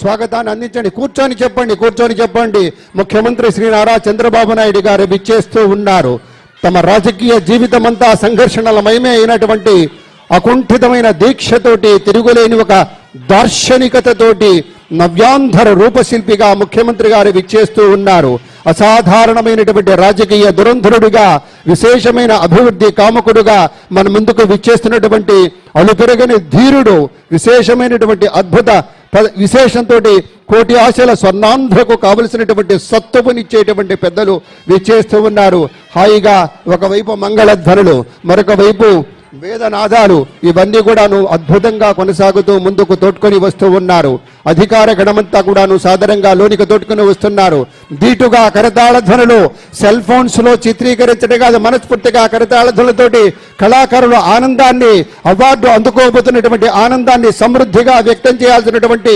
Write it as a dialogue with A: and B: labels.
A: స్వాగతాన్ని అందించండి. కూర్చొని చెప్పండి. ముఖ్యమంత్రి శ్రీ నారా చంద్రబాబు నాయుడు గారు విచ్చేస్తూ ఉన్నారు. తమ రాజకీయ జీవితం అంతా సంఘర్షణలమయమే అయినటువంటి అకుంఠితమైన దీక్షతోటి, తిరుగులేని ఒక దార్శనికతతోటి నవ్యాంధ్ర రూపశిల్పిగా ముఖ్యమంత్రి గారు విచ్చేస్తూ ఉన్నారు. అసాధారణమైనటువంటి రాజకీయ దురంధరుడిగా, విశేషమైన అభివృద్ధి కాముకుడుగా మన ముందుకు విచ్చేస్తున్నటువంటి అలుపెరగని ధీరుడు, విశేషమైనటువంటి అద్భుత విశేషంతో కోటి ఆశల స్వర్ణాంధ్రకు కావలసినటువంటి సత్తువనిచ్చేటువంటి పెద్దలు విచ్చేస్తూ ఉన్నారు. హాయిగా ఒకవైపు మంగళధ్వనులు, మరొక వైపు వేదనాదాలు, ఇవన్నీ కూడాను అద్భుతంగా కొనసాగుతూ ముందుకు తోడ్కొని వస్తూ ఉన్నారు. అధికార గణమంతా కూడాను సాదరంగా లోనికి తోడ్కొని వస్తున్నారు. దీటుగా కరతాళ ధ్వనులు, సెల్ ఫోన్స్ లో చిత్రీకరించడం కాదు, మనస్ఫూర్తిగా కరతాళ ధ్వనులతోటి కళాకారుల ఆనందాన్ని, అవార్డు అందుకోబోతున్నటువంటి ఆనందాన్ని సమృద్ధిగా వ్యక్తం చేయాల్సినటువంటి